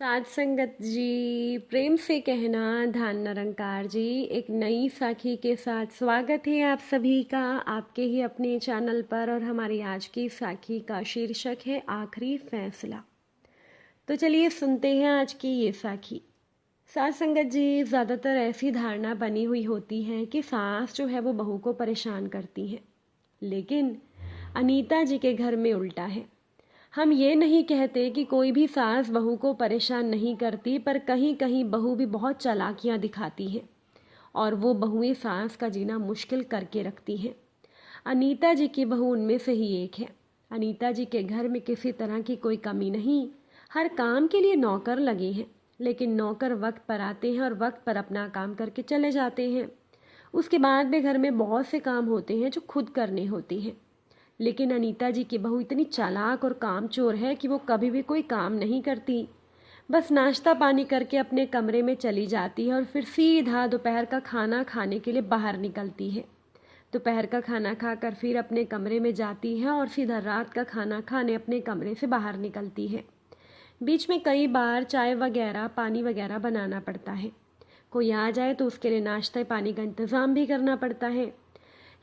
साध संगत जी, प्रेम से कहना धान निरंकार जी। एक नई साखी के साथ स्वागत है आप सभी का आपके ही अपने चैनल पर। और हमारी आज की साखी का शीर्षक है आखिरी फैसला। तो चलिए सुनते हैं आज की ये साखी। साध संगत जी, ज़्यादातर ऐसी धारणा बनी हुई होती है कि सास जो है वो बहू को परेशान करती है, लेकिन अनीता जी के घर में उल्टा है। हम ये नहीं कहते कि कोई भी सास बहू को परेशान नहीं करती, पर कहीं कहीं बहू भी बहुत चालाकियां दिखाती है और वो बहुएं सास का जीना मुश्किल करके रखती हैं। अनीता जी की बहू उनमें से ही एक है। अनीता जी के घर में किसी तरह की कोई कमी नहीं। हर काम के लिए नौकर लगे हैं, लेकिन नौकर वक्त पर आते हैं और वक्त पर अपना काम करके चले जाते हैं। उसके बाद भी घर में बहुत से काम होते हैं जो खुद करने होते हैं, लेकिन अनीता जी की बहू इतनी चालाक और कामचोर है कि वो कभी भी कोई काम नहीं करती। बस नाश्ता पानी करके अपने कमरे में चली जाती है और फिर सीधा दोपहर का खाना खाने के लिए बाहर निकलती है। दोपहर का खाना खाकर फिर अपने कमरे में जाती है और सीधा रात का खाना खाने अपने कमरे से बाहर निकलती है। बीच में कई बार चाय वगैरह पानी वगैरह बनाना पड़ता है। कोई आ जाए तो उसके लिए नाश्ते पानी का इंतज़ाम भी करना पड़ता है।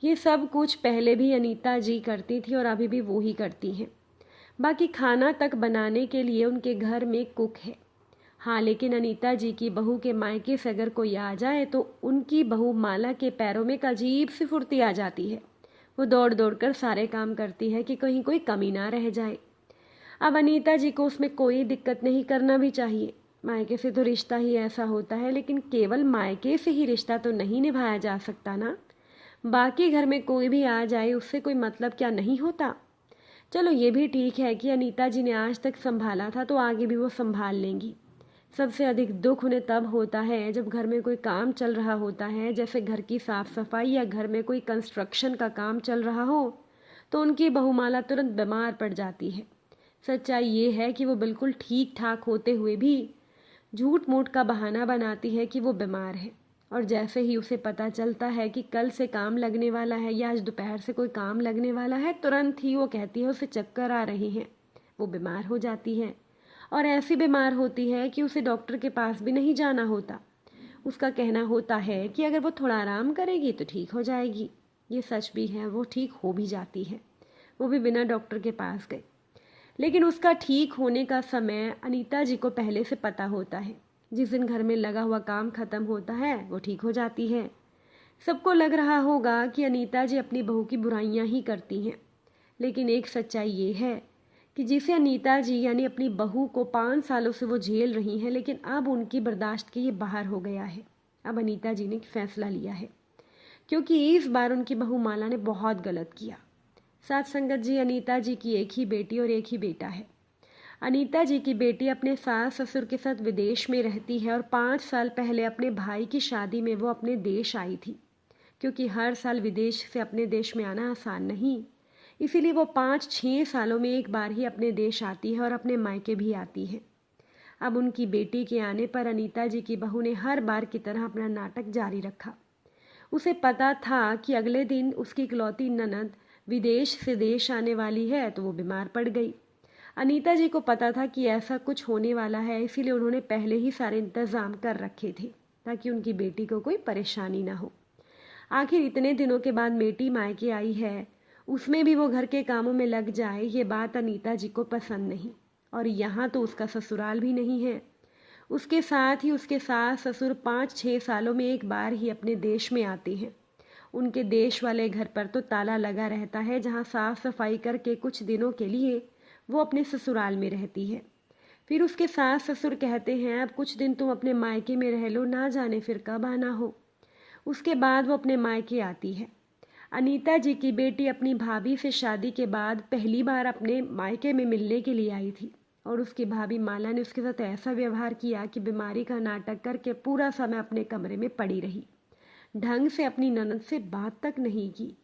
ये सब कुछ पहले भी अनीता जी करती थी और अभी भी वो ही करती हैं। बाकी खाना तक बनाने के लिए उनके घर में कुक है। हाँ, लेकिन अनीता जी की बहू के मायके से अगर कोई आ जाए तो उनकी बहू माला के पैरों में एक अजीब सी फुर्ती आ जाती है। वो दौड़ दौड़ कर सारे काम करती है कि कहीं कोई कमी ना रह जाए। अब अनीता जी को उसमें कोई दिक्कत नहीं करना भी चाहिए। मायके से तो रिश्ता ही ऐसा होता है, लेकिन केवल मायके से ही रिश्ता तो नहीं निभाया जा सकता ना। बाकी घर में कोई भी आ जाए उससे कोई मतलब क्या नहीं होता। चलो ये भी ठीक है कि अनीता जी ने आज तक संभाला था तो आगे भी वो संभाल लेंगी। सबसे अधिक दुख उन्हें तब होता है जब घर में कोई काम चल रहा होता है, जैसे घर की साफ सफाई या घर में कोई कंस्ट्रक्शन का काम चल रहा हो, तो उनकी बहुमाला तुरंत बीमार पड़ जाती है। सच्चाई ये है कि वो बिल्कुल ठीक ठाक होते हुए भी झूठ मूठ का बहाना बनाती है कि वो बीमार है, और जैसे ही उसे पता चलता है कि कल से काम लगने वाला है या आज दोपहर से कोई काम लगने वाला है, तुरंत ही वो कहती है उसे चक्कर आ रहे हैं। वो बीमार हो जाती है और ऐसी बीमार होती है कि उसे डॉक्टर के पास भी नहीं जाना होता। उसका कहना होता है कि अगर वो थोड़ा आराम करेगी तो ठीक हो जाएगी। ये सच भी है, वो ठीक हो भी जाती है, वो भी बिना डॉक्टर के पास गए। लेकिन उसका ठीक होने का समय अनीता जी को पहले से पता होता है। जिस दिन घर में लगा हुआ काम खत्म होता है वो ठीक हो जाती है। सबको लग रहा होगा कि अनीता जी अपनी बहू की बुराइयां ही करती हैं, लेकिन एक सच्चाई ये है कि जिसे अनीता जी यानी अपनी बहू को 5 सालों से वो झेल रही हैं, लेकिन अब उनकी बर्दाश्त के ये बाहर हो गया है। अब अनीता जी ने एक फैसला लिया है, क्योंकि इस बार उनकी बहू माला ने बहुत गलत किया। साथ संगत जी, अनीता जी की एक ही बेटी और एक ही बेटा है। अनीता जी की बेटी अपने सास ससुर के साथ विदेश में रहती है और 5 साल पहले अपने भाई की शादी में वो अपने देश आई थी। क्योंकि हर साल विदेश से अपने देश में आना आसान नहीं, इसीलिए वो 5-6 सालों में एक बार ही अपने देश आती है और अपने मायके भी आती है। अब उनकी बेटी के आने पर अनीता जी की बहू ने हर बार की तरह अपना नाटक जारी रखा। उसे पता था कि अगले दिन उसकी इकलौती ननद विदेश से देश आने वाली है, तो वो बीमार पड़ गई। अनीता जी को पता था कि ऐसा कुछ होने वाला है, इसीलिए उन्होंने पहले ही सारे इंतज़ाम कर रखे थे ताकि उनकी बेटी को कोई परेशानी ना हो। आखिर इतने दिनों के बाद बेटी मायके आई है, उसमें भी वो घर के कामों में लग जाए, ये बात अनीता जी को पसंद नहीं। और यहाँ तो उसका ससुराल भी नहीं है। उसके साथ ही उसके सास ससुर 5-6 सालों में एक बार ही अपने देश में आते हैं। उनके देश वाले घर पर तो ताला लगा रहता है, जहाँ साफ सफाई करके कुछ दिनों के लिए वो अपने ससुराल में रहती है। फिर उसके सास ससुर कहते हैं अब कुछ दिन तुम अपने मायके में रह लो, ना जाने फिर कब आना हो। उसके बाद वो अपने मायके आती है। अनीता जी की बेटी अपनी भाभी से शादी के बाद पहली बार अपने मायके में मिलने के लिए आई थी, और उसकी भाभी माला ने उसके साथ ऐसा व्यवहार किया कि बीमारी का नाटक करके पूरा समय अपने कमरे में पड़ी रही। ढंग से अपनी ननद से बात तक नहीं की।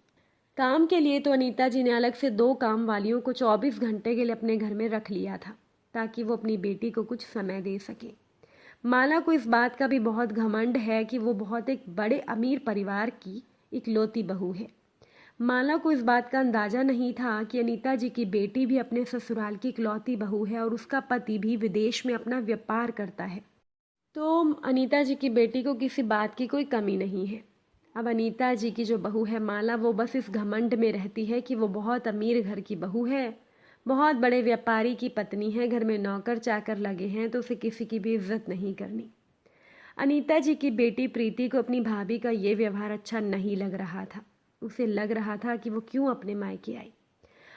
काम के लिए तो अनीता जी ने अलग से 2 काम वालियों को 24 घंटे के लिए अपने घर में रख लिया था, ताकि वो अपनी बेटी को कुछ समय दे सके। माला को इस बात का भी बहुत घमंड है कि वो बहुत एक बड़े अमीर परिवार की इकलौती बहू है। माला को इस बात का अंदाजा नहीं था कि अनीता जी की बेटी भी अपने ससुराल की इकलौती बहू है और उसका पति भी विदेश में अपना व्यापार करता है। तो अनीता जी की बेटी को किसी बात की कोई कमी नहीं है। अब अनीता जी की जो बहू है माला, वो बस इस घमंड में रहती है कि वो बहुत अमीर घर की बहू है, बहुत बड़े व्यापारी की पत्नी है, घर में नौकर चाकर लगे हैं तो उसे किसी की भी इज्जत नहीं करनी। अनीता जी की बेटी प्रीति को अपनी भाभी का ये व्यवहार अच्छा नहीं लग रहा था। उसे लग रहा था कि वो क्यों अपने मायके आई।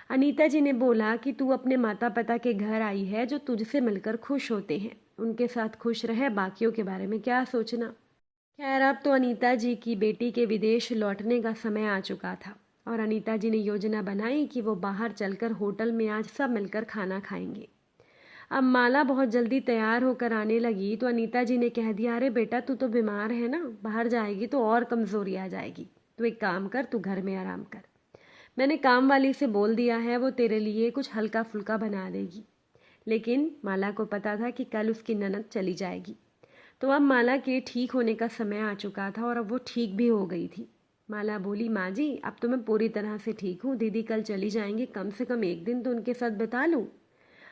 अनीता जी ने बोला कि तू अपने माता पिता के घर आई है जो तुझसे मिलकर खुश होते हैं, उनके साथ खुश रहे, बाकियों के बारे में क्या सोचना। खैर, अब तो अनीता जी की बेटी के विदेश लौटने का समय आ चुका था और अनीता जी ने योजना बनाई कि वो बाहर चलकर होटल में आज सब मिलकर खाना खाएंगे। अब माला बहुत जल्दी तैयार होकर आने लगी तो अनीता जी ने कह दिया, अरे बेटा तू तो बीमार है ना, बाहर जाएगी तो और कमज़ोरी आ जाएगी, तो एक काम कर, तू घर में आराम कर। मैंने काम वाली से बोल दिया है, वो तेरे लिए कुछ हल्का फुल्का बना देगी। लेकिन माला को पता था कि कल उसकी ननद चली जाएगी, तो अब माला के ठीक होने का समय आ चुका था और अब वो ठीक भी हो गई थी। माला बोली, माँ जी अब तो मैं पूरी तरह से ठीक हूँ, दीदी कल चली जाएंगी, कम से कम एक दिन तो उनके साथ बिता लूँ।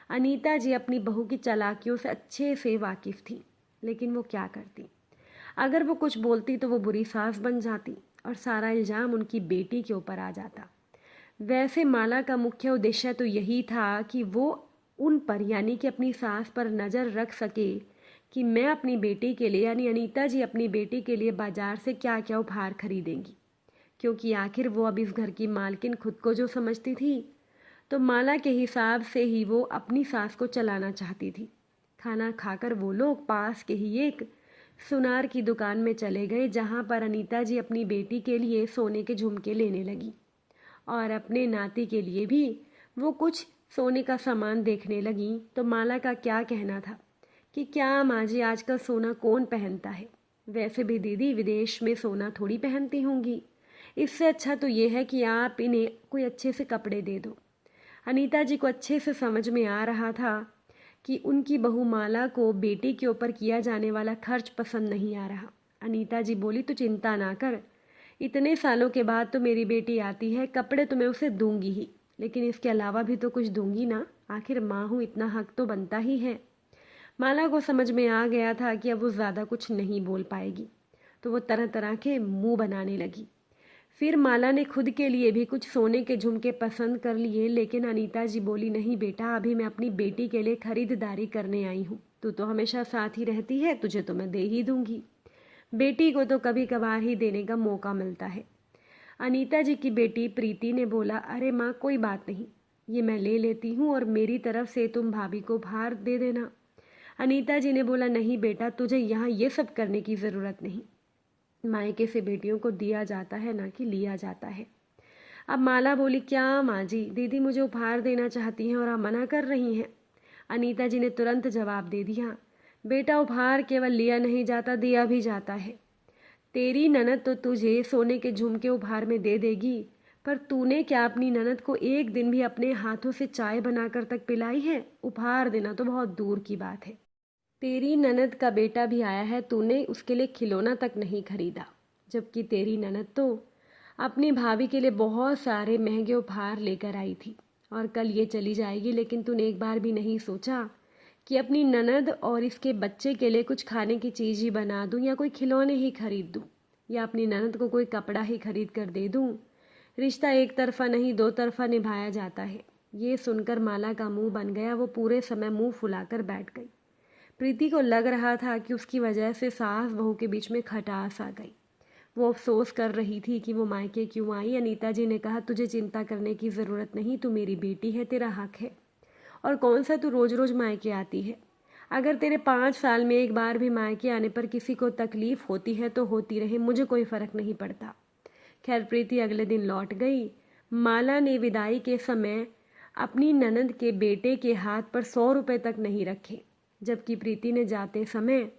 अनीता जी अपनी बहू की चालाकियों से अच्छे से वाकिफ़ थी, लेकिन वो क्या करती। अगर वो कुछ बोलती तो वो बुरी सास बन जाती और सारा इल्ज़ाम उनकी बेटी के ऊपर आ जाता। वैसे माला का मुख्य उद्देश्य तो यही था कि वो उन पर यानी कि अपनी सास पर नज़र रख सके कि मैं अपनी बेटी के लिए यानी अनीता जी अपनी बेटी के लिए बाजार से क्या क्या उपहार खरीदेंगी, क्योंकि आखिर वो अब इस घर की मालकिन खुद को जो समझती थी, तो माला के हिसाब से ही वो अपनी सास को चलाना चाहती थी। खाना खाकर वो लोग पास के ही एक सुनार की दुकान में चले गए, जहाँ पर अनीता जी अपनी बेटी के लिए सोने के झुमके लेने लगी और अपने नाती के लिए भी वो कुछ सोने का सामान देखने लगी। तो माला का क्या कहना था कि क्या माँ जी आजकल सोना कौन पहनता है, वैसे भी दीदी विदेश में सोना थोड़ी पहनती होंगी, इससे अच्छा तो ये है कि आप इन्हें कोई अच्छे से कपड़े दे दो। अनीता जी को अच्छे से समझ में आ रहा था कि उनकी बहू माला को बेटी के ऊपर किया जाने वाला खर्च पसंद नहीं आ रहा। अनीता जी बोली, तो चिंता ना कर, इतने सालों के बाद तो मेरी बेटी आती है, कपड़े तो मैं उसे दूंगी ही, लेकिन इसके अलावा भी तो कुछ दूंगी ना, आखिर माँ हूँ, इतना हक तो बनता ही है। माला को समझ में आ गया था कि अब वो ज़्यादा कुछ नहीं बोल पाएगी, तो वो तरह तरह के मुंह बनाने लगी। फिर माला ने खुद के लिए भी कुछ सोने के झुमके पसंद कर लिए, लेकिन अनीता जी बोली, नहीं बेटा, अभी मैं अपनी बेटी के लिए खरीदारी करने आई हूँ, तू तो हमेशा साथ ही रहती है, तुझे तो मैं दे ही दूंगी, बेटी को तो कभी कभार ही देने का मौका मिलता है। अनीता जी की बेटी प्रीति ने बोला, अरे माँ कोई बात नहीं, ये मैं ले लेती हूँ और मेरी तरफ से तुम भाभी को उपहार दे देना। अनीता जी ने बोला, नहीं बेटा, तुझे यहाँ ये सब करने की ज़रूरत नहीं, मायके से बेटियों को दिया जाता है ना कि लिया जाता है। अब माला बोली, क्या माँ जी, दीदी मुझे उपहार देना चाहती हैं और आप मना कर रही हैं। अनीता जी ने तुरंत जवाब दे दिया, बेटा उपहार केवल लिया नहीं जाता, दिया भी जाता है। तेरी ननद तो तुझे सोने के झुमके उपहार में दे देगी, पर तूने क्या अपनी ननद को एक दिन भी अपने हाथों से चाय बनाकर तक पिलाई है? उपहार देना तो बहुत दूर की बात है। तेरी ननद का बेटा भी आया है, तूने उसके लिए खिलौना तक नहीं खरीदा, जबकि तेरी ननद तो अपनी भाभी के लिए बहुत सारे महंगे उपहार लेकर आई थी और कल ये चली जाएगी, लेकिन तूने एक बार भी नहीं सोचा कि अपनी ननद और इसके बच्चे के लिए कुछ खाने की चीज़ ही बना दूं या कोई खिलौने ही खरीद दूं या अपनी ननद को कोई कपड़ा ही खरीद कर दे दूं। रिश्ता एक तरफा नहीं दो तरफा निभाया जाता है। ये सुनकर माला का मुंह बन गया, वो पूरे समय मुंह फुलाकर बैठ गई। प्रीति को लग रहा था कि उसकी वजह से सास बहू के बीच में खटास आ गई। वो अफसोस कर रही थी कि वो मायके क्यों आई। अनीता जी ने कहा, तुझे चिंता करने की ज़रूरत नहीं, तू मेरी बेटी है, तेरा हक है, और कौन सा तू रोज़ रोज़ मायके आती है। अगर तेरे 5 साल में एक बार भी मायके आने पर किसी को तकलीफ़ होती है तो होती रहे, मुझे कोई फ़र्क नहीं पड़ता। खैर प्रीति अगले दिन लौट गई। माला ने विदाई के समय अपनी ननद के बेटे के हाथ पर 100 रुपये तक नहीं रखे, जबकि प्रीति ने जाते समय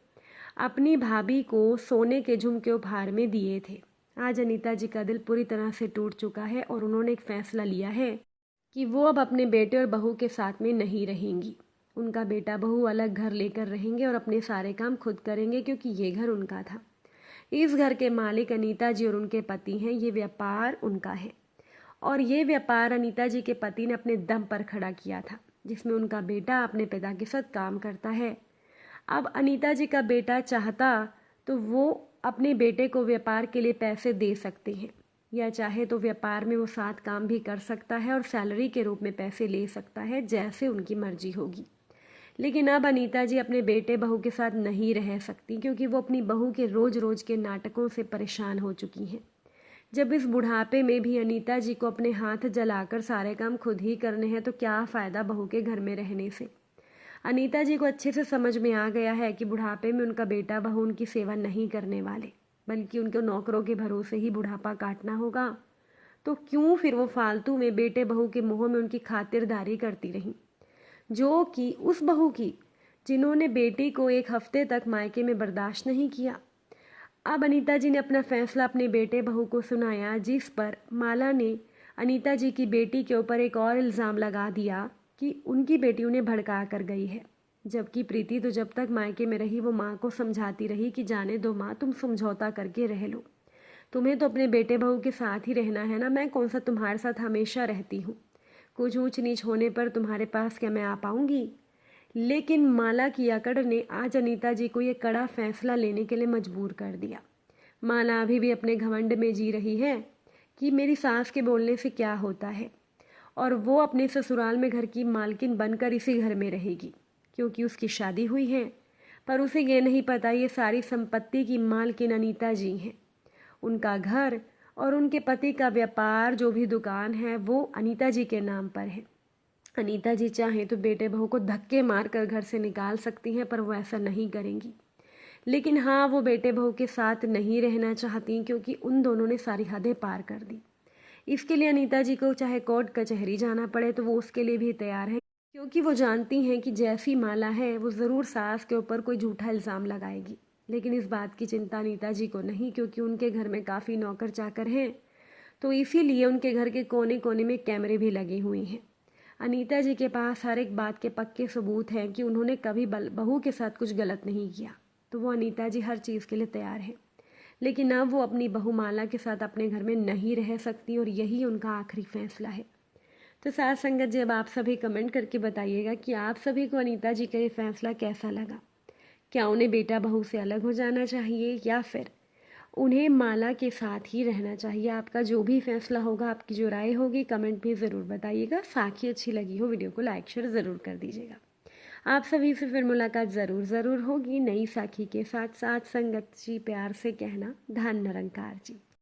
अपनी भाभी को सोने के झुमके उपहार में दिए थे। आज अनीता जी का दिल पूरी तरह से टूट चुका है और उन्होंने एक फैसला लिया है कि वो अब अपने बेटे और बहू के साथ में नहीं रहेंगी। उनका बेटा बहू अलग घर लेकर रहेंगे और अपने सारे काम खुद करेंगे, क्योंकि ये घर उनका था। इस घर के मालिक अनीता जी और उनके पति हैं, ये व्यापार उनका है। और ये व्यापार अनीता जी के पति ने अपने दम पर खड़ा किया था, जिसमें उनका बेटा अपने पिता के साथ काम करता है। अब अनीता जी का बेटा चाहता तो वो अपने बेटे को व्यापार के लिए पैसे दे सकते हैं, या चाहे तो व्यापार में वो साथ काम भी कर सकता है और सैलरी के रूप में पैसे ले सकता है, जैसे उनकी मर्जी होगी। लेकिन अब अनीता जी अपने बेटे बहू के साथ नहीं रह सकती, क्योंकि वो अपनी बहू के रोज रोज के नाटकों से परेशान हो चुकी हैं। जब इस बुढ़ापे में भी अनीता जी को अपने हाथ जलाकर सारे काम खुद ही करने हैं, तो क्या फ़ायदा बहू के घर में रहने से। अनीता जी को अच्छे से समझ में आ गया है कि बुढ़ापे में उनका बेटा बहू उनकी सेवा नहीं करने वाले, बल्कि उनको नौकरों के भरोसे ही बुढ़ापा काटना होगा। तो क्यों फिर वो फालतू में बेटे बहू के मुँह में उनकी खातिरदारी करती रहीं, जो कि उस बहू की जिन्होंने बेटी को एक हफ्ते तक मायके में बर्दाश्त नहीं किया। अब अनीता जी ने अपना फैसला अपने बेटे बहू को सुनाया, जिस पर माला ने अनीता जी की बेटी के ऊपर एक और इल्ज़ाम लगा दिया कि उनकी बेटी उन्हें भड़का कर गई है। जबकि प्रीति तो जब तक मायके में रही वो माँ को समझाती रही कि जाने दो माँ, तुम समझौता करके रह लो, तुम्हें तो अपने बेटे बहू के साथ ही रहना है ना, मैं कौन सा तुम्हारे साथ हमेशा रहती हूँ, कुछ ऊंच नीच होने पर तुम्हारे पास क्या मैं आ पाऊँगी। लेकिन माला की अकड़ ने आज अनीता जी को ये कड़ा फैसला लेने के लिए मजबूर कर दिया। माला अभी भी अपने घमंड में जी रही है कि मेरी सास के बोलने से क्या होता है, और वो अपने ससुराल में घर की मालकिन बनकर इसी घर में रहेगी, क्योंकि उसकी शादी हुई है। पर उसे ये नहीं पता ये सारी संपत्ति की मालकिन अनीता जी हैं। उनका घर और उनके पति का व्यापार, जो भी दुकान है, वो अनीता जी के नाम पर है। अनीता जी चाहें तो बेटे बहू को धक्के मार कर घर से निकाल सकती हैं, पर वो ऐसा नहीं करेंगी। लेकिन हाँ, वो बेटे बहू के साथ नहीं रहना चाहती, क्योंकि उन दोनों ने सारी हदें पार कर दी। इसके लिए अनीता जी को चाहे कोर्ट कचहरी जाना पड़े तो वो उसके लिए भी तैयार है, क्योंकि वो जानती हैं कि जैसी माला है वो ज़रूर सास के ऊपर कोई झूठा इल्ज़ाम लगाएगी। लेकिन इस बात की चिंता अनीता जी को नहीं, क्योंकि उनके घर में काफ़ी नौकर चाकर हैं, तो इसीलिए उनके घर के कोने कोने में कैमरे भी लगे हुए हैं। अनीता जी के पास हर एक बात के पक्के सबूत हैं कि उन्होंने कभी बहू के साथ कुछ गलत नहीं किया, तो वो अनीता जी हर चीज़ के लिए तैयार है। लेकिन अब वो अपनी बहू माला के साथ अपने घर में नहीं रह सकती, और यही उनका आखिरी फैसला है। तो साथ संगत जी, अब आप सभी कमेंट करके बताइएगा कि आप सभी को अनीता जी का ये फैसला कैसा लगा। क्या उन्हें बेटा बहू से अलग हो जाना चाहिए, या फिर उन्हें माला के साथ ही रहना चाहिए। आपका जो भी फैसला होगा, आपकी जो राय होगी, कमेंट में ज़रूर बताइएगा। साखी अच्छी लगी हो वीडियो को लाइक शेयर ज़रूर कर दीजिएगा। आप सभी से फिर मुलाकात ज़रूर होगी नई साखी के साथ। साथ संगत जी प्यार से कहना, धन निरंकार जी।